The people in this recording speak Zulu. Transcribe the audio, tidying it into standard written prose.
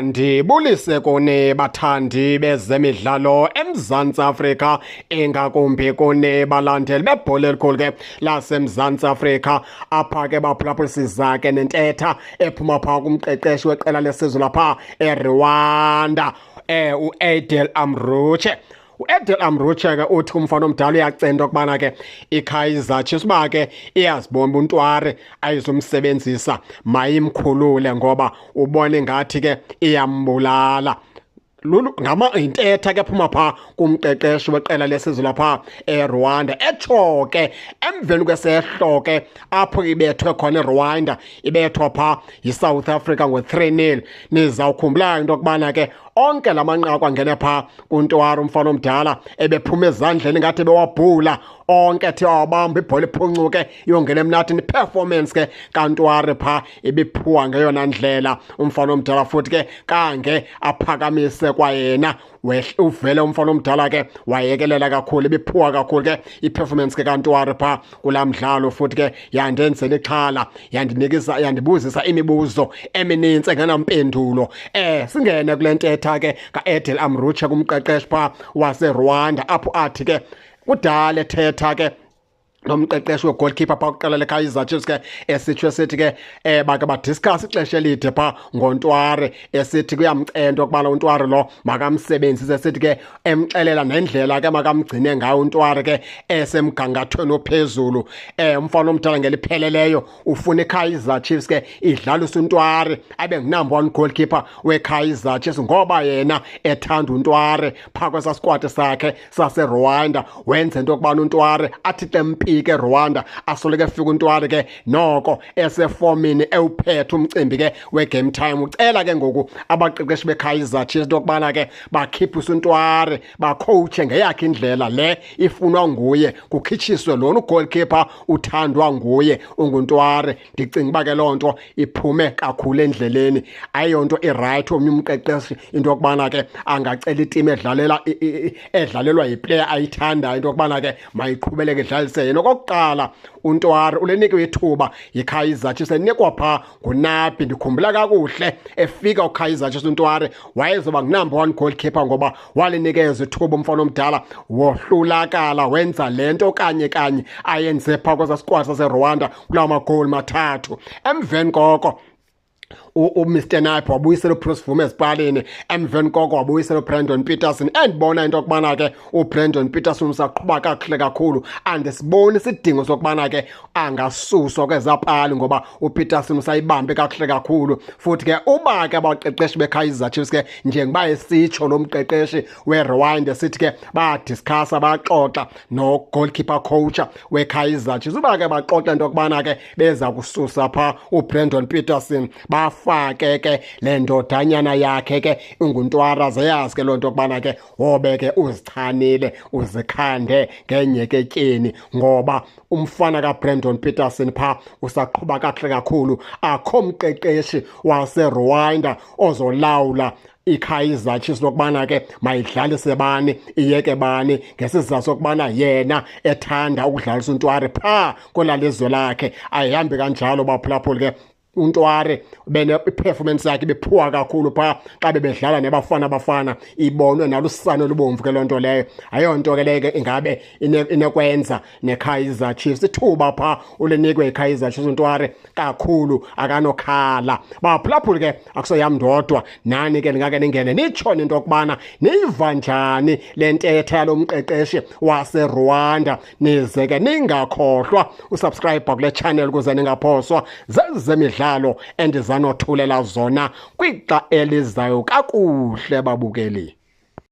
Ndibulise kuni bathandi bezemidlalo eMzantsi Afrika, ingakumbi kuni balandeli bebhola elikhulu ke laseMzantsi Afrika. Apha ke baphulaphula siza ke nentetha ephuma phaa kumqeqeshi weqela lesizwe lapha eRwanda, uAdel Amrouche. uAdel Amrouche ke uthi umfana omdala uyacenta ukubana ke iKaizer Chiefs uba ke iyazibona uNtware ayizumsebenzisa mayimkhulule ngoba ubone ngathi ke iyambulala. Intetha ke phuma phaa kumqeqeshi weqela lesizwe lapha eRwanda etsho ke emveni kwesehlo ke apho ibethwe khona eRwanda, ibethwa phaa yiSouth Africa ngo-3-0. Nizawukhumbula into yokubana ke onke la manqaku angene phaa kuNtware umfana omdala ebephuma ezandleni ngathi bewabhula onke ethi wabamba ibhola iphuncuke yongena emnathini. Performance ke kaNtware phaa ibiphuwa ngeyona ndlela umfana omdala, futhi ke kange aphakamise kwayena uvele umfana omdala ke wayekelela kakhulu, ibiphuwa kakhulu ke iperformance ke kaNtware phaa kulaa mdlalo. Futhi ke yandenzela ixhala, yandibuzisa imibuzo eminintsi engenampendulo. Singene kule ntetha ke kaAdel Amrouche kumqeqeshi phaa waseRwanda apho athi ke kudala ethetha ke nomqeqeshi wegoalkeeper phaa kuqala leKaizer Chiefs ke esitsho esithi ke bake badiscuss ixesha elide phaa ngoNtware, esithi kuyamcenta ukubana uNtware lo makamsebenzise, esithi ke emxelela nendlela ke makamgcine ngayo uNtware ke esemgangathweni ophezulu. Umfana omdala ngelipheleleyo ufuna iKaizer Chiefs ke idlalise uNtware abe ngu-number 1 goalkeeper weKaizer Chiefs ngoba yena ethanda uNtware phaa kwesa squad sakhe saseRwanda. Wenze into yokubana uNtware athi tempi ke Rwanda asoleke fika uNtware ke noko esefomini ewuphethe umcimbi ke we-game time. Ucela ke ngoku abaqeqeshi beKaizer Chiefs lokubana ke bakhiphise uNtware, bacoache ngeyakhe indlela le ifunwa nguye, kukhitshiswe lona ugoalkeeper uthandwa nguye unguNtware. Ndicinga uba ke loo nto iphume kakhulu endleleni, ayiyonto irayithi omnye umqeqeshi into yokubana ke angacela itimu edlalelwa yiplayer ayithandayo into yokubana ke mayiqhubeleke idlalise yena. Okokuqala uNtware ulenikwe ithuba yiKaizer Chiefs, enikwa phaa nguNabi. Ndikhumbula kakuhle efika uKaizer Chiefs uNtware wayezoba ngu-number 1 goalkeeper ngoba walinikeza ithuba umfana omdala, wohlulakala wenza le nto kanye ayenze phaa kwesa squad saseRwanda kulawo magoli mathathu. Emveni koko uMr Nabi wabuyisela uBruce Vume ezipalini, emveni koko wabuyisela uBrandon Peterson. Endibona into yokubana ke uBrandon Peterson usaqhuba kakuhle kakhulu, andisiboni isidingo sokubana ke angasuswa kwezapali ngoba uPeterson usayibambe kakuhle kakhulu. Futhi ke uba ke abaqeqeshi beKaizer Chiefs ke njengoba esitsho lo mqeqeshi weRwanda sithi ke badiscussa baxoxa no-goalkeeper coach weKaizer Chiefs, uba ke baxoxa into yokubana ke beza kususa phaa uBrandon Peterson bafake ke le ndodanyana yakhe ke inguNtware. Zeyazi ke loo nto yokubana ke wobe ke uzichanile uzikhande ngenyeketyeni ngoba umfana kaBrandon Peterson phaa usaqhuba kakuhle kakhulu. Akho mqeqeshi waseRwanda ozolawula iKaizer Chiefs lokubana ke mayidlalise bani iyeke bani ngesizathu sokubana yena ethanda ukudlalisa uNtware phaa kolalizwe lakhe. Ayihambi kanjalo baphulaphuli ke uNtware iperformance yakhe ibiphuwa kakhulu phaa xa bebedlala nebafana ibonwe nalusano lubomvu ke loo nto leyo. Ayonto ke leke ingabe inekwenza neKaizer Chiefs. Ithuba phaa ulinikwe iKaizer Chiefs uNtware kakhulu akanokhala. Baphulaphuli ke akusoyam ndodwa, nani ke ndingake ningene nitshone into yokubana niyiva njani le ntetha yalo mqeqeshi waseRwanda. Nize ke ningakhohlwa usubscribe kule channel ukuze ningaphoswa zezemidlalo endizanothulela zona kwixa elizayo kakuhle babukeli.